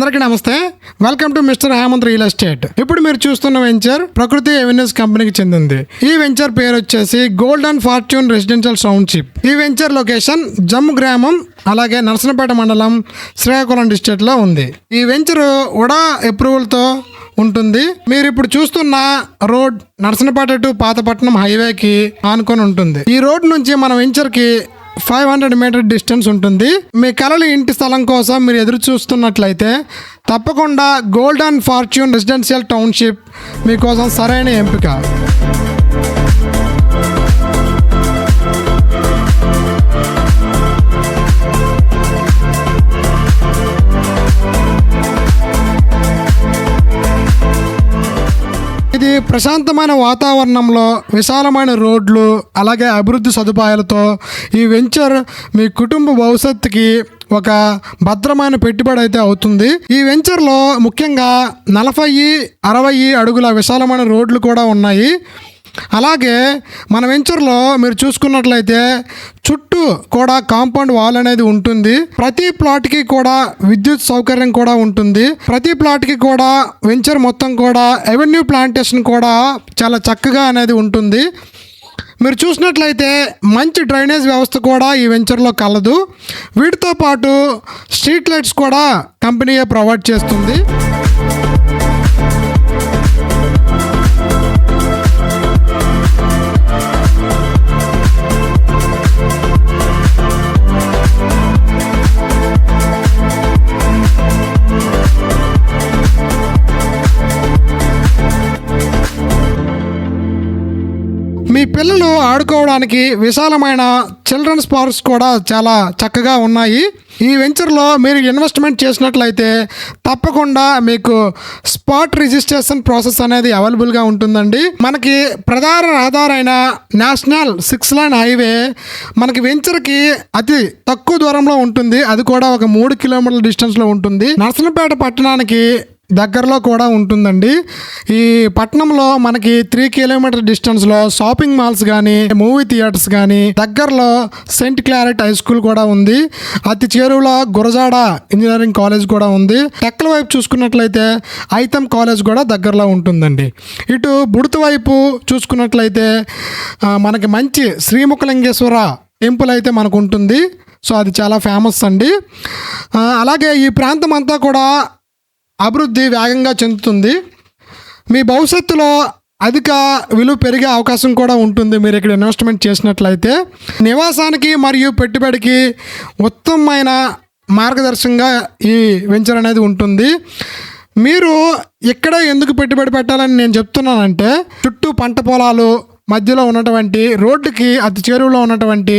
అందరికీ నమస్తే. Welcome to Mr Hemanth real estate. ఇప్పుడు మీరు చూస్తున్న వెంచర్ ప్రకృతి ఎవెన్యూస్ కంపెనీకి చెందింది. ఈ వెంచర్ పేరు వచ్చేసి గోల్డెన్ ఫార్చ్యూన్ రెసిడెన్షియల్ టౌన్షిప్. ఈ వెంచర్ లొకేషన్ జమ్ము గ్రామం, అలాగే నరసనపేట మండలం, శ్రీకాకుళం డిస్ట్రిక్ట్ లో ఉంది. ఈ వెంచర్ ఉడా అప్రూవల్తో ఉంటుంది. మీరు ఇప్పుడు చూస్తున్న రోడ్ నరసనపేట టు పాతపట్నం హైవేకి ఆనుకొని ఉంటుంది. ఈ రోడ్ నుంచి మన వెంచర్కి 500 మీటర్ డిస్టెన్స్ ఉంటుంది. మీ కలల ఇంటి స్థలం కోసం మీరు ఎదురు చూస్తున్నట్లయితే తప్పకుండా గోల్డెన్ ఫార్చ్యూన్ రెసిడెన్షియల్ టౌన్షిప్ మీకోసం సరైన ఎంపిక. ఇది ప్రశాంతమైన వాతావరణంలో, విశాలమైన రోడ్లు, అలాగే అభివృద్ధి సదుపాయాలతో ఈ వెంచర్ మీ కుటుంబ భవిష్యత్తుకి ఒక భద్రమైన పెట్టుబడి అయితే అవుతుంది. ఈ వెంచర్లో ముఖ్యంగా 40-60 అడుగుల విశాలమైన రోడ్లు కూడా ఉన్నాయి. అలాగే మన వెంచర్లో మీరు చూసుకున్నట్లయితే చుట్టూ కూడా కాంపౌండ్ వాల్ అనేది ఉంటుంది. ప్రతి ప్లాట్కి కూడా విద్యుత్ సౌకర్యం కూడా ఉంటుంది. ప్రతి ప్లాట్కి కూడా వెంచర్ మొత్తం కూడా ఎవెన్యూ ప్లాంటేషన్ కూడా చాలా చక్కగా అనేది ఉంటుంది. మీరు చూసినట్లయితే మంచి డ్రైనేజ్ వ్యవస్థ కూడా ఈ వెంచర్లో కలదు. వీటితో పాటు స్ట్రీట్ లైట్స్ కూడా కంపెనీయే ప్రొవైడ్ చేస్తుంది. మీ పిల్లలు ఆడుకోవడానికి విశాలమైన చిల్డ్రన్స్ పార్క్స్ కూడా చాలా చక్కగా ఉన్నాయి. ఈ వెంచర్లో మీరు ఇన్వెస్ట్మెంట్ చేసినట్లయితే తప్పకుండా మీకు స్పాట్ రిజిస్ట్రేషన్ ప్రాసెస్ అనేది అవైలబుల్గా ఉంటుందండి. మనకి ప్రధాన రహదారైన నేషనల్ 6 లైన్ హైవే మనకి వెంచర్కి అతి తక్కువ దూరంలో ఉంటుంది. అది కూడా ఒక 3 కిలోమీటర్ల డిస్టెన్స్లో ఉంటుంది. నరసనపేట పట్టణానికి దగ్గరలో కూడా ఉంటుందండి. ఈ పట్టణంలో మనకి 3 కిలోమీటర్ డిస్టెన్స్లో షాపింగ్ మాల్స్ కానీ, మూవీ థియేటర్స్ కానీ, దగ్గరలో సెయింట్ క్లారెట్ హై స్కూల్ కూడా ఉంది. అతి చేరువలో గురజాడ ఇంజనీరింగ్ కాలేజ్ కూడా ఉంది. టెక్కల వైపు చూసుకున్నట్లయితే ఐతం కాలేజ్ కూడా దగ్గరలో ఉంటుందండి. ఇటు బుడత వైపు చూసుకున్నట్లయితే మనకి మంచి శ్రీముఖలింగేశ్వర టెంపుల్ అయితే మనకు ఉంటుంది. సో అది చాలా ఫేమస్ అండి. అలాగే ఈ ప్రాంతం అంతా కూడా అభివృద్ధి వేగంగా చెందుతుంది. మీ భవిష్యత్తులో అధిక విలువ పెరిగే అవకాశం కూడా ఉంటుంది మీరు ఇక్కడ ఇన్వెస్ట్మెంట్ చేసినట్లయితే. నివాసానికి మరియు పెట్టుబడికి ఉత్తమమైన మార్గదర్శకంగా ఈ వెంచర్ అనేది ఉంటుంది. మీరు ఇక్కడే ఎందుకు పెట్టుబడి పెట్టాలని నేను చెప్తున్నానంటే, చుట్టూ పంట పొలాలు మధ్యలో ఉన్నటువంటి రోడ్డుకి అతి చేరువలో ఉన్నటువంటి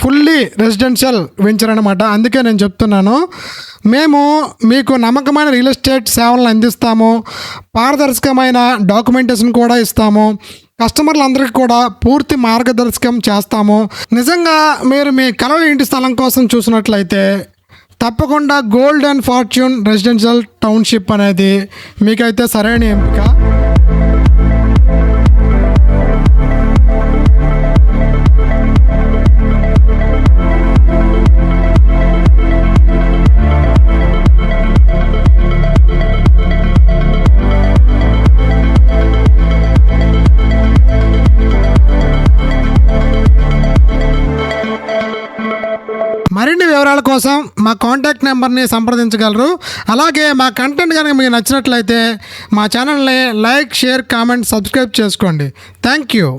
ఫుల్లీ రెసిడెన్షియల్ వెంచర్ అనమాట. అందుకే నేను చెప్తున్నాను. మేము మీకు నమ్మకమైన రియల్ ఎస్టేట్ సేవలను అందిస్తాము. పారదర్శకమైన డాక్యుమెంటేషన్ కూడా ఇస్తాము. కస్టమర్లందరికీ కూడా పూర్తి మార్గదర్శకం చేస్తాము. నిజంగా మీరు మీ కలల ఇంటి స్థలం కోసం చూసినట్లయితే తప్పకుండా గోల్డెన్ ఫార్చ్యూన్ రెసిడెన్షియల్ టౌన్షిప్ అనేది మీకైతే సరైన ఎంపిక. మరిన్ని వివరాల కోసం మా కాంటాక్ట్ నెంబర్ని సంప్రదించగలరు. అలాగే మా కంటెంట్ కనుక మీకు నచ్చినట్లయితే మా ఛానల్ని లైక్, షేర్, కామెంట్, సబ్స్క్రైబ్ చేసుకోండి. Thank you.